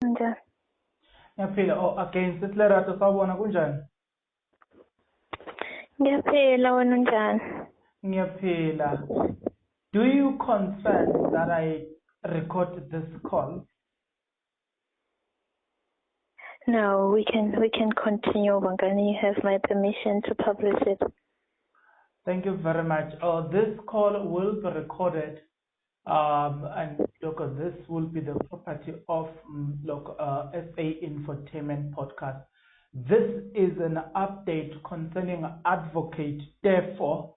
Njani? Ngiyaphila. Against isilerato sawubona kunjani? Ngiyaphila, wena unjani? Ngiyaphila. Do you consent that I record this call? No, we can continue, Bangani. You have my permission to publish it. Thank you very much. This call will be recorded, and look, this will be the property of SA Infotainment Podcast. This is an update concerning Advocate Teffo.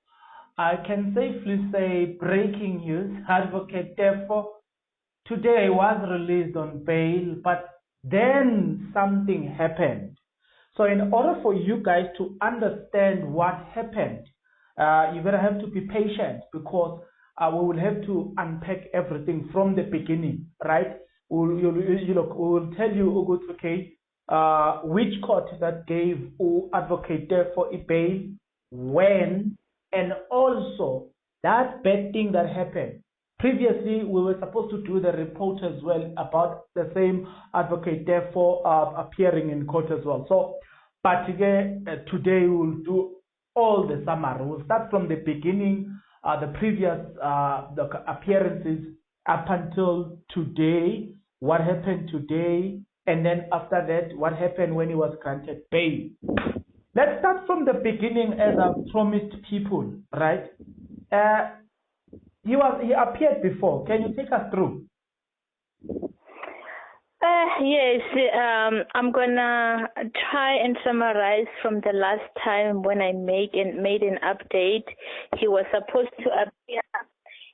I can safely say breaking news. Advocate Teffo today was released on bail, but then something happened. So in order for you guys to understand what happened, you're going to have to be patient because we will have to unpack everything from the beginning, right? We will tell you, okay, which court that gave Advocate for a bail, when, and also that bad thing that happened. Previously, we were supposed to do the report as well about the same Advocate appearing in court as well. So, but again, today we will do all the summary. We'll start from the beginning, the previous the appearances up until today, what happened today, and then after that, what happened when he was granted bail. Let's start from the beginning as I promised people, right? He appeared before. Can you take us through? Yes, I'm gonna try and summarize from the last time when I made an update. He was supposed to appear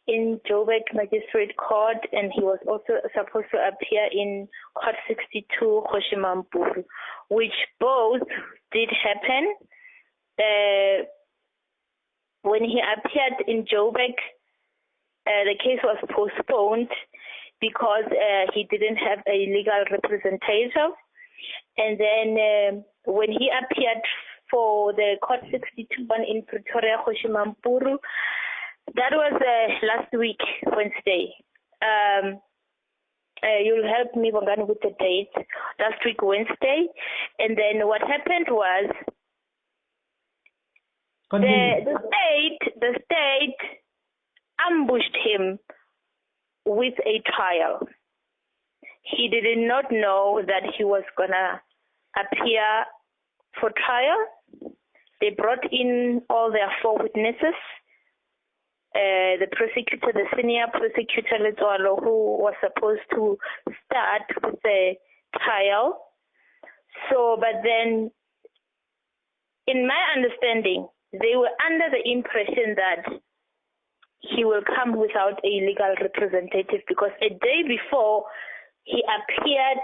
in Joburg Magistrate Court, and he was also supposed to appear in Court 62, Kgoshimampuku, which both did happen. When he appeared in Joburg, the case was postponed because he didn't have a legal representative. And then when he appeared for the Court 62 one in Pretoria, Kgoshimampuku, that was last week, Wednesday. You'll help me, Bongani, with the date. Last week, Wednesday. And then what happened was the state ambushed him with a trial. He did not know that he was gonna appear for trial. They brought in all their 4 witnesses. The prosecutor, the senior prosecutor, who was supposed to start with the trial. So, but then, in my understanding, they were under the impression that he will come without a legal representative because a day before he appeared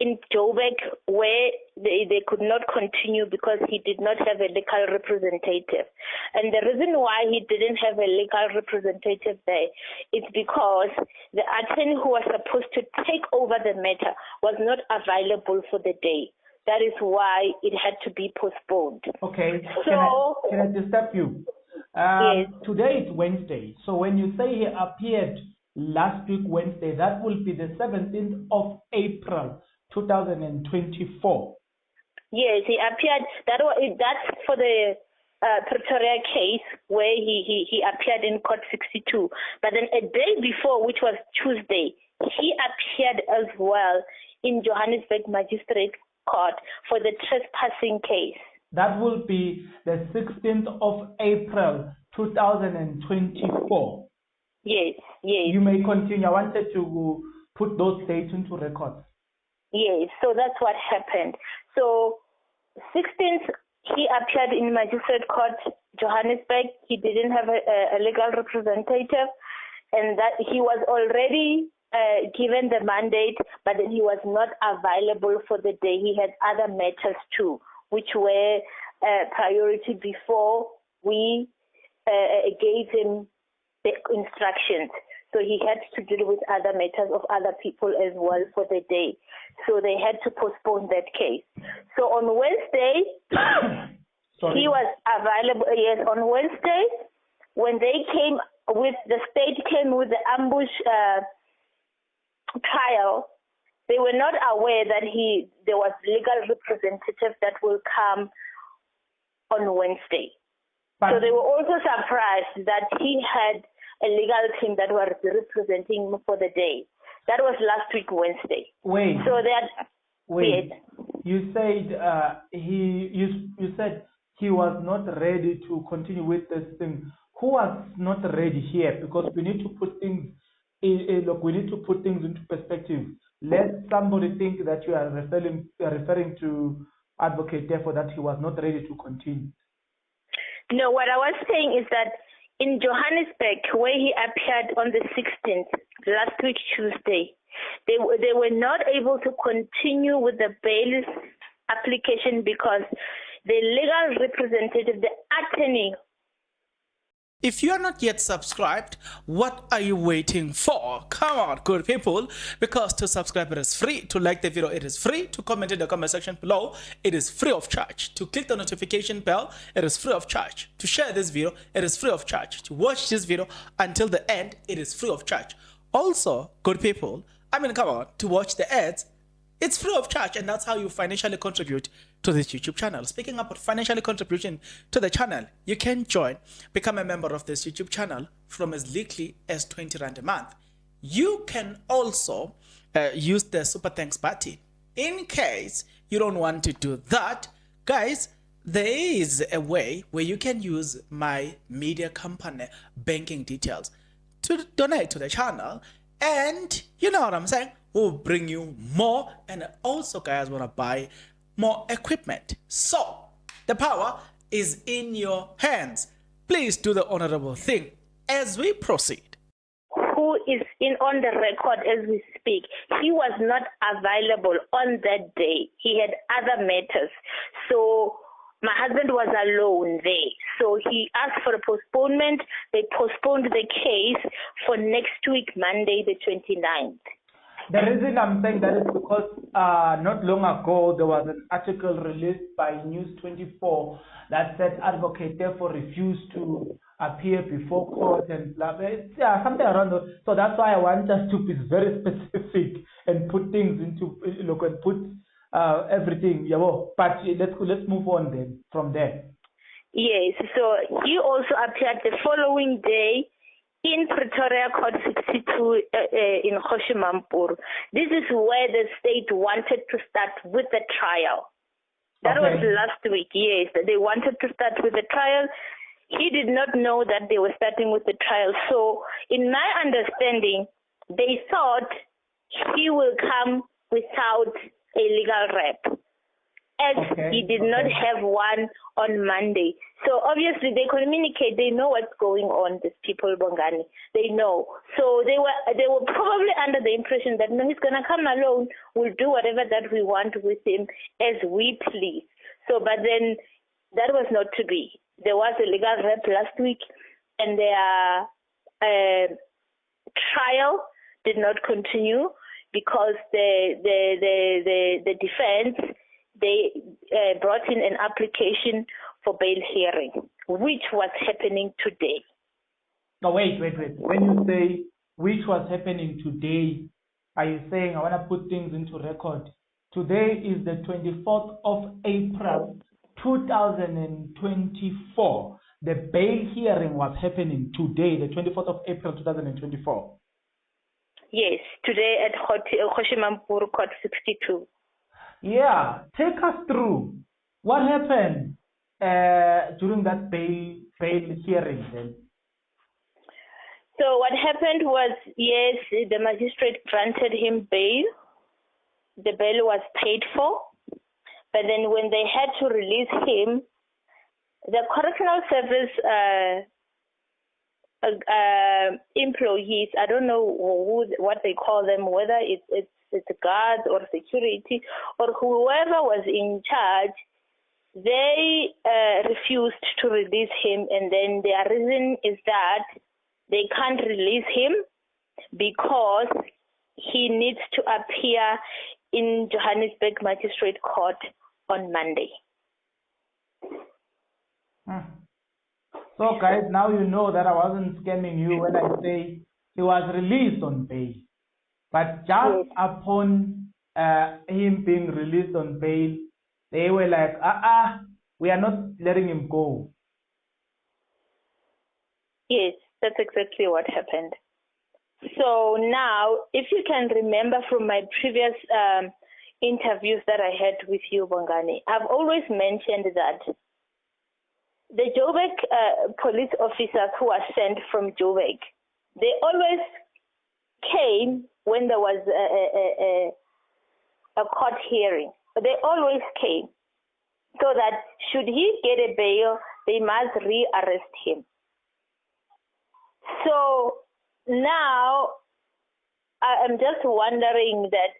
in Joburg where they could not continue because he did not have a legal representative. And the reason why he didn't have a legal representative there is because the attorney who was supposed to take over the matter was not available for the day. That is why it had to be postponed. Okay. So, can I disturb you? Yes. Today is Wednesday. So when you say he appeared last week Wednesday, that will be the 17th of April, 2024. Yes, he appeared. That's for the Pretoria case where he appeared in Court 62. But then a day before, which was Tuesday, he appeared as well in Johannesburg Magistrate Court for the trespassing case. That will be the 16th of April, 2024. Yes, yes. You may continue. I wanted to put those dates into record. Yes, so that's what happened. So, 16th, he appeared in Magistrate Court, Johannesburg. He didn't have a legal representative, and that he was already given the mandate, but then he was not available for the day. He had other matters too, which were priority before we gave him the instructions. So he had to deal with other matters of other people as well for the day. So they had to postpone that case. So on Wednesday, he was available. Yes, on Wednesday, when they came with, the state came with the ambush trial, they were not aware that there was legal representative that will come on Wednesday. So they were also surprised that he had a legal team that was representing him for the day. That was last week, Wednesday. Wait. So that. Wait. Yes. You said you said he was not ready to continue with this thing. Who was not ready here? Because we need to put things into perspective. Let somebody think that you are referring to Advocate Teffo that he was not ready to continue. No, what I was saying is that in Johannesburg, where he appeared on the 16th, last week Tuesday, they were not able to continue with the bail application because the legal representative, the attorney. If you are not yet subscribed, what are you waiting for? Come on, good people, because to subscribe it is free, to like the video it is free, to comment in the comment section below it is free of charge, to click the notification bell it is free of charge, to share this video it is free of charge, to watch this video until the end it is free of charge. Also, good people, come on, to watch the ads it's free of charge, and that's how you financially contribute to this YouTube channel. Speaking about financially contribution to the channel, you can become a member of this YouTube channel from as little as 20 Rand a month. You can also use the super thanks button. In case you don't want to do that, guys, there is a way where you can use my media company banking details to donate to the channel, and you know what I'm saying, we'll bring you more, and also guys want to buy more equipment. So the power is in your hands. Please do the honorable thing as we proceed. Who is on the record as we speak, he was not available on that day. He had other matters. So my husband was alone there. So he asked for a postponement. They postponed the case for next week, Monday the 29th. The reason I'm saying that is because not long ago there was an article released by News 24 that said Advocate Teffo refused to appear before court and blah blah. Yeah, something around those. So that's why I want us to be very specific and put things into and put everything. Yeah, well, but let's move on then from there. Yes. So he also appeared the following day in Pretoria Court 62 in Kgoshi-Mampuru. This is where the state wanted to start with the trial. That was last week, yes. They wanted to start with the trial. He did not know that they were starting with the trial. So in my understanding, they thought he will come without a legal rep, as he did not have one on Monday. So obviously they communicate, they know what's going on, these people, Bongani. They know. So they were probably under the impression that, no, he's going to come alone, we'll do whatever that we want with him as we please. So, but then that was not to be. There was a legal rep last week, and their trial did not continue because the defense, they brought in an application for bail hearing, which was happening today. No, wait. When you say which was happening today, are you saying, I want to put things into record? Today is the 24th of April, 2024. The bail hearing was happening today, the 24th of April, 2024. Yes, today at Kgoshi-Mampuru Court 62. Yeah, take us through what happened during that bail hearing then. So what happened was, yes, the magistrate granted him bail. The bail was paid for. But then when they had to release him, the correctional service employees, I don't know what they call them, whether it's guards or security or whoever was in charge, they refused to release him, and then their reason is that they can't release him because he needs to appear in Johannesburg Magistrate Court on Monday. So guys, now you know that I wasn't scamming you when I say he was released on bail. But just upon him being released on bail, they were like, we are not letting him go. Yes, that's exactly what happened. So now, if you can remember from my previous interviews that I had with you, Bongani, I've always mentioned that the Joburg police officers who are sent from Joburg, they always came when there was a court hearing. They always came so that should he get a bail, they must re-arrest him. So now I am just wondering that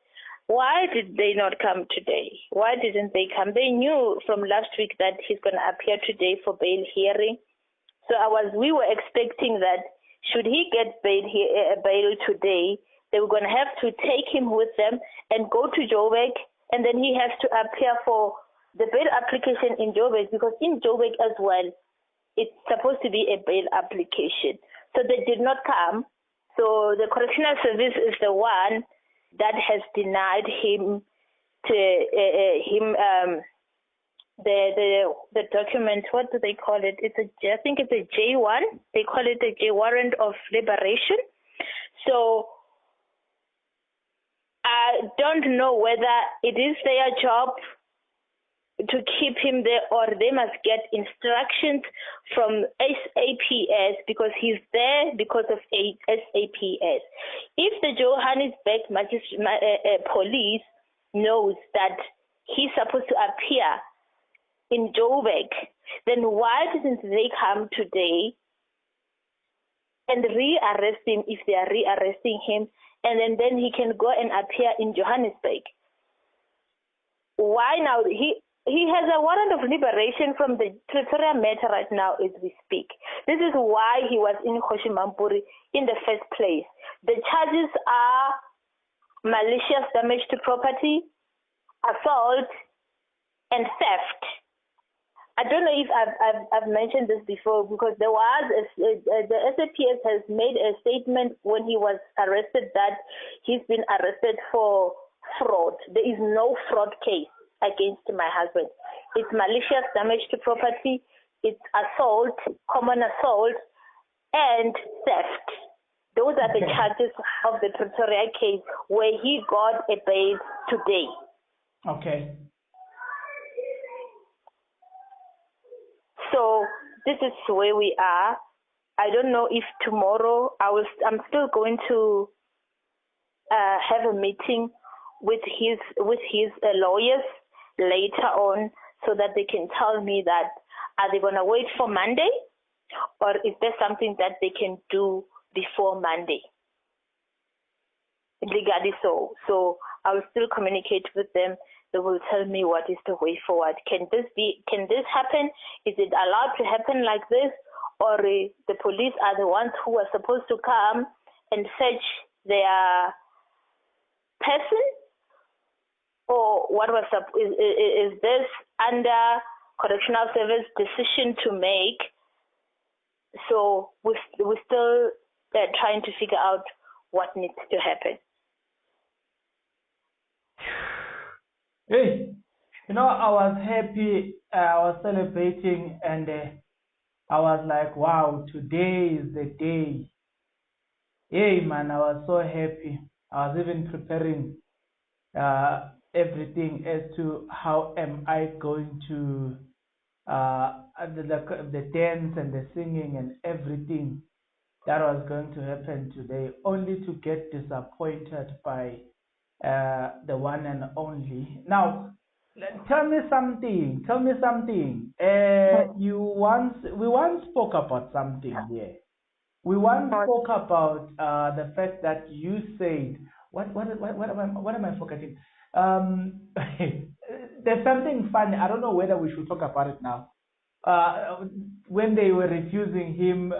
why did they not come today? Why didn't they come? They knew from last week that he's going to appear today for bail hearing. So we were expecting that should he get bail today, they were going to have to take him with them and go to Joburg, and then he has to appear for the bail application in Joburg, because in Joburg as well, it's supposed to be a bail application. So they did not come. So the correctional service is the one that has denied him the document. What do they call it? I think it's a J1. They call it a J warrant of liberation. So I don't know whether it is their job to keep him there, or they must get instructions from SAPS, because he's there because of SAPS. If the Johannesburg police knows that he's supposed to appear in Joburg, then why didn't they come today and re-arrest him if they are re-arresting him, and then he can go and appear in Johannesburg? Why now? He has a warrant of liberation from the Pretoria matter right now as we speak. This is why he was in Kgoshi-Mampuri in the first place. The charges are malicious damage to property, assault, and theft. I don't know if I've mentioned this before, because there was the SAPS has made a statement when he was arrested that he's been arrested for fraud. There is no fraud case against my husband. It's malicious damage to property, it's assault, common assault, and theft. Those are the charges of the Pretoria case where he got a bail today. Okay. So this is where we are. I don't know if tomorrow I'm still going to have a meeting with his lawyers later on, so that they can tell me that are they going to wait for Monday, or is there something that they can do before Monday legally. So I will still communicate with them. They will tell me what is the way forward. Can this happen? Is it allowed to happen like this, or the police are the ones who are supposed to come and fetch their person? Or what was is this under correctional service decision to make? So we're still trying to figure out what needs to happen. Hey, I was happy. I was celebrating, and I was like, wow, today is the day. Hey, man, I was so happy. I was even preparing everything as to how am I going to the dance and the singing and everything that was going to happen today, only to get disappointed by the one and only. Now, tell me something. We once spoke about something here. We once spoke about the fact that you said, what am I forgetting? There's something funny. I don't know whether we should talk about it now. When they were refusing him,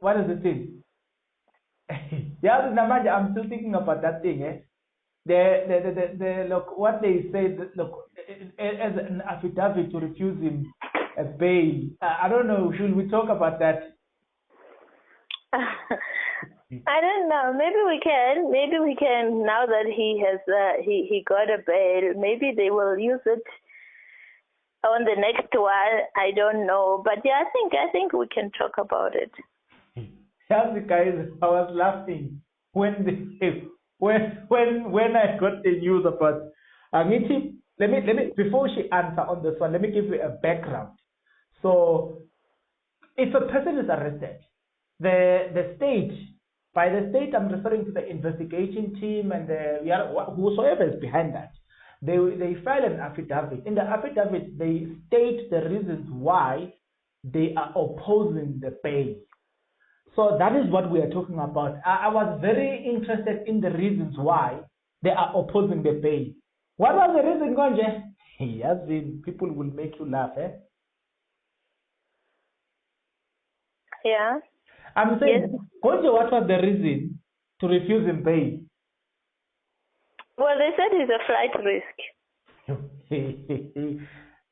what is the thing? Yeah, Namaja, I'm still thinking about that thing. The look, what they said, look, as an affidavit to refuse him a bail. I don't know. Should we talk about that? I don't know. Maybe we can. Maybe we can. Now that he has he got a bail, maybe they will use it on the next one. I don't know, but yeah, I think we can talk about it. Yes, guys, I was laughing when when I got the news about Angiti. Let me before she answer on this one, let me give you a background. So, if a person is arrested, the state, by the state, I'm referring to the investigation team and whosoever is behind that. They file an affidavit. In the affidavit, they state the reasons why they are opposing the bail. So that is what we are talking about. I was very interested in the reasons why they are opposing the bail. What was the reason, Gonje? Yes, people will make you laugh, eh? Yeah. I'm saying, yes. Gonje, what was the reason to refuse him bail? Well, they said he's a flight risk.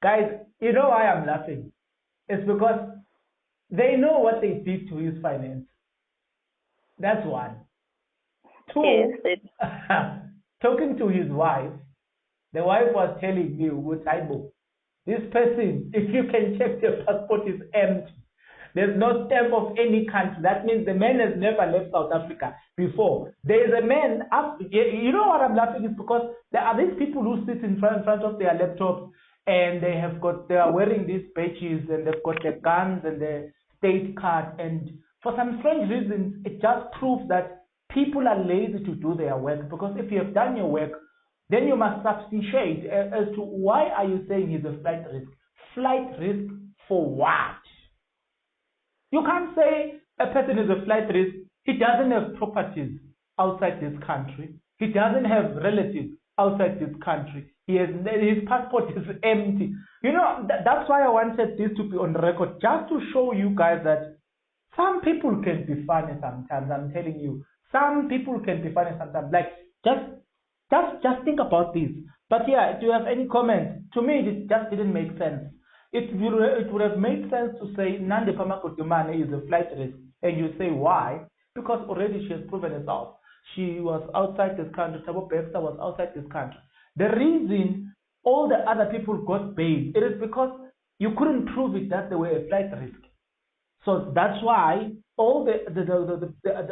Guys, you know why I'm laughing? It's because they know what they did to his finance. That's one. Two, yes, talking to his wife, the wife was telling me, this person, if you can check the passport, is empty. There's no stamp of any country. That means the man has never left South Africa before. There is a man, you know what I'm laughing is because there are these people who sit in front of their laptops and they are wearing these badges and they've got their guns and their state card, and for some strange reasons, it just proves that people are lazy to do their work, because if you have done your work, then you must substantiate as to why are you saying he's a flight risk. Flight risk for what? You can't say a person is a flight risk. He doesn't have properties outside this country. He doesn't have relatives outside this country. His passport is empty. You know, that's why I wanted this to be on record, just to show you guys that some people can be funny sometimes. I'm telling you, some people can be funny sometimes. Like, just think about this. But yeah, do you have any comments? To me, it just didn't make sense. It would have made sense to say Nandi Pamakutumane is a flight risk, and you say why? Because already she has proven herself. She was outside this country. Thabo Bester was outside this country. The reason all the other people got bail, it is because you couldn't prove it that they were a flight risk. So that's why all the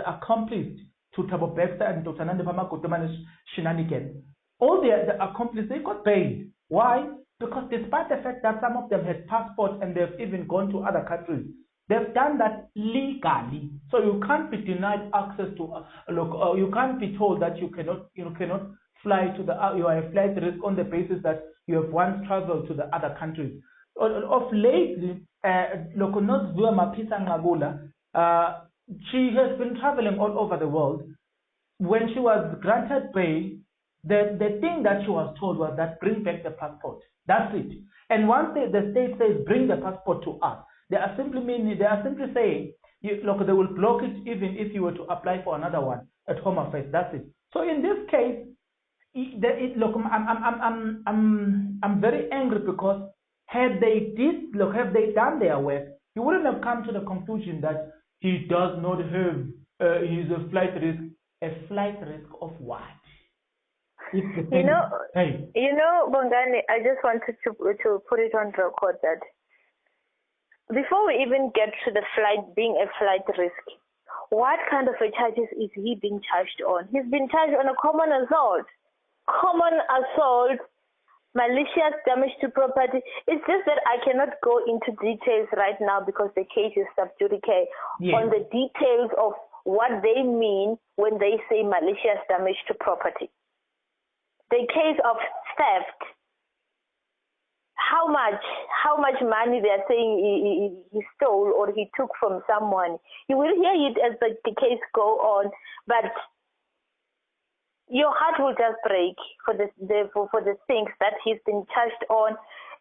accomplices to Thabo Bester and Dr. Nandi Pamakutumane's shenanigans, all the accomplices, they got bail. Why? Because despite the fact that some of them had passports and they've even gone to other countries, they've done that legally. So you can't be denied access to, you can't be told that you cannot fly to you are a flight risk on the basis that you have once traveled to the other countries. Of lately, she has been traveling all over the world. When she was granted bail, the thing that she was told was that bring back the passport. That's it. And once the state says bring the passport to us, they are simply saying, look, they will block it even if you were to apply for another one at Home Affairs. That's it. So in this case, look, I'm very angry because had they done their work, he wouldn't have come to the conclusion that he does not have he's a flight risk. A flight risk of what? You know, Bongani, I just wanted to put it on record that before we even get to the being a flight risk, what kind of a charges is he being charged on? He's been charged on a common assault, malicious damage to property. It's just that I cannot go into details right now because the case is sub judice on the details of what they mean when they say malicious damage to property. The case of theft, how much money they are saying he stole or he took from someone. You will hear it as the case go on, but your heart will just break for the things that he's been charged on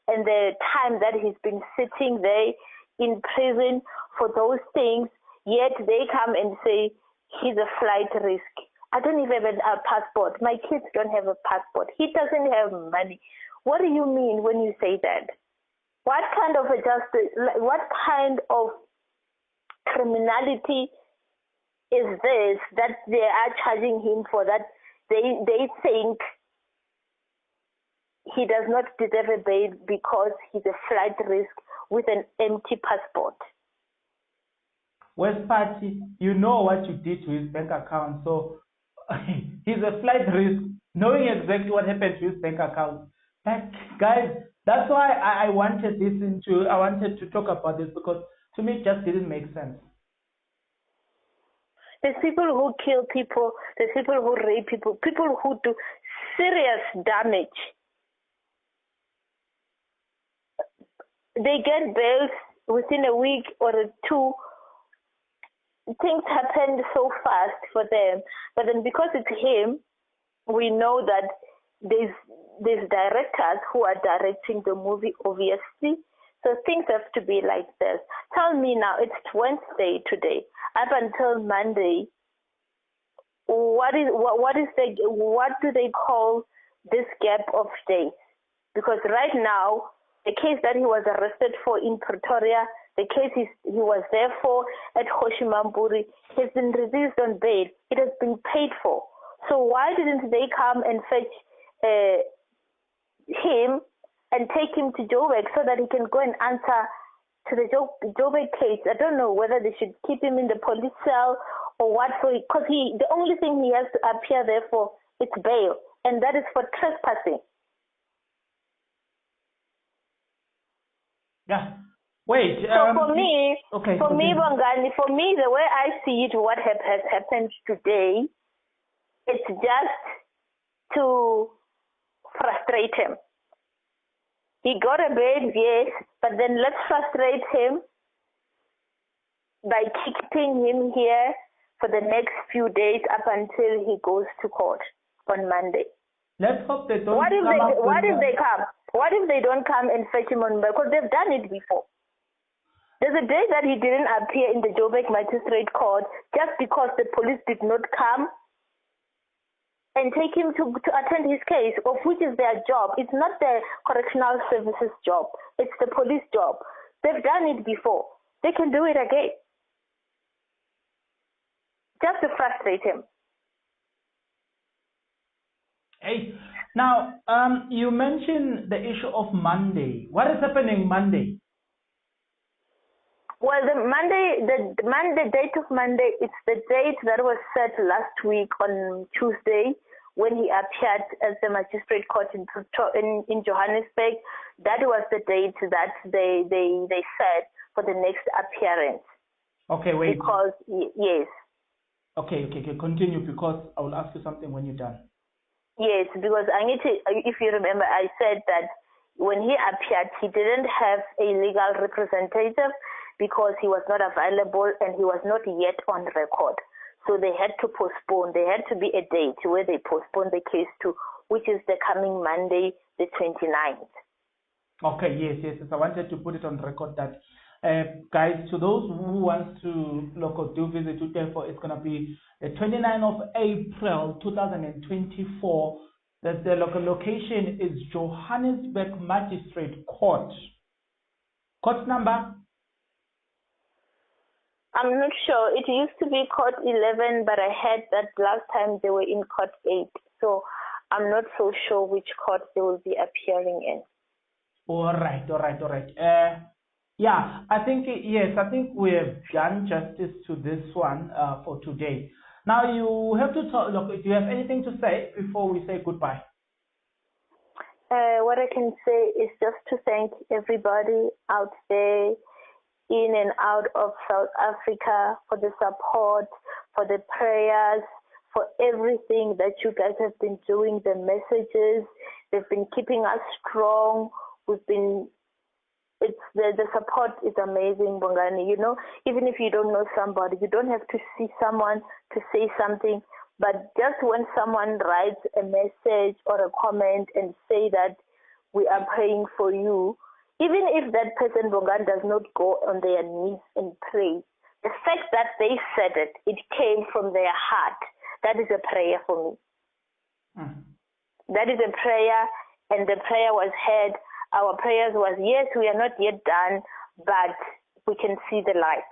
and the time that he's been sitting there in prison for those things. Yet they come and say he's a flight risk. I don't even have a passport. My kids don't have a passport. He doesn't have money. What do you mean when you say that? What kind of criminality is this, that they are charging him for, that they think he does not deserve a bail because he's a flight risk with an empty passport. West Party, you know what you did to his bank account, so he's a flight risk, knowing exactly what happened to his bank account. But guys, that's why I wanted to talk about this, because to me it just didn't make sense. There's people who kill people, there's people who rape people, people who do serious damage. They get bails within a week or two. Things happen so fast for them, but then because it's him, we know that there's directors who are directing the movie, obviously. So things have to be like this. Tell me now, it's Wednesday today. Up until Monday, what do they call this gap of days? Because right now, the case that he was arrested for in Pretoria, the case he was there for at Hoshimamburi, has been released on bail. It has been paid for. So why didn't they come and fetch him and take him to Joburg so that he can go and answer to the Joburg case? I don't know whether they should keep him in the police cell or what. Because the only thing he has to appear there for is bail, and that is for trespassing. Yeah. Wait. So for me, Bongani, for me, the way I see it, what has happened today, it's just to frustrate him. He got a bail, yes, but then let's frustrate him by keeping him here for the next few days up until he goes to court on Monday. Let's hope they don't. What if they come? What if they don't come and fetch him on bail? Because they've done it before. There's a day that he didn't appear in the Joburg Magistrate Court just because the police did not come and take him to attend his case, of which is their job. It's not the correctional services job. It's the police job. They've done it before. They can do it again. Just to frustrate him. Hey, now, you mentioned the issue of Monday. What is happening Monday? Well, the date of Monday, it's the date that was set last week on Tuesday when he appeared at the magistrate court in Johannesburg. That was the date that they set for the next appearance. Okay, wait. Because, yes. Okay, continue, because I will ask you something when you're done. Yes, because I need to, if you remember, I said that when he appeared, he didn't have a legal representative because he was not available and he was not yet on record. So they had to postpone. There had to be a date where they postponed the case to, which is the coming Monday, the 29th. Okay, yes. I wanted to put it on record that, guys, to those who want to do visit to Teffo, it's going to be the 29th of April 2024. That the local location is Johannesburg Magistrate Court. Court number? I'm not sure. It used to be court 11, but I heard that last time they were in court 8. So I'm not so sure which court they will be appearing in. All right. Yeah, I think we have done justice to this one for today. Now you have to talk. Look, do you have anything to say before we say goodbye? What I can say is just to thank everybody out there in and out of South Africa for the support, for the prayers, for everything that you guys have been doing, the messages. They've been keeping us strong. The support is amazing, Bongani. You know, even if you don't know somebody, you don't have to see someone to say something, but just when someone writes a message or a comment and say that we are praying for you, even if that person, Bongani, does not go on their knees and pray, the fact that they said it, it came from their heart. That is a prayer for me. That is a prayer, and the prayer was heard. Our prayers was, yes, we are not yet done, but we can see the light.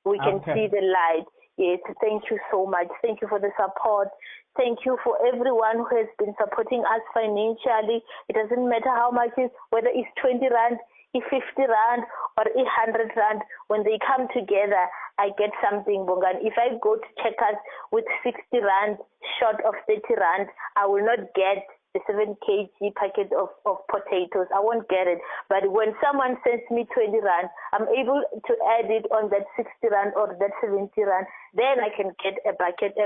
we can Okay. see the light. Yes, thank you so much. Thank you for the support. Thank you for everyone who has been supporting us financially. It doesn't matter how much it is, whether it's 20 rand, it's 50 rand, or 100 rand. When they come together, I get something, Bongan. If I go to Checkers with 60 rand short of 30 rand, I will not get the 7 kg packet of potatoes. I won't get it. But when someone sends me 20 rand, I'm able to add it on that 60 rand or that 70 rand. Then I can get a packet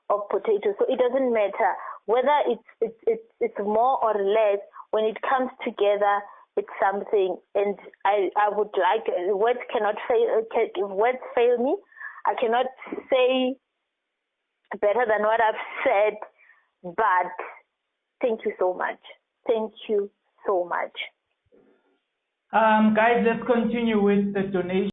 of potatoes. So it doesn't matter whether it's more or less. When it comes together, it's something. And I would like, words cannot fail. Words fail me. I cannot say better than what I've said. But thank you so much. Thank you so much. Guys, let's continue with the donation.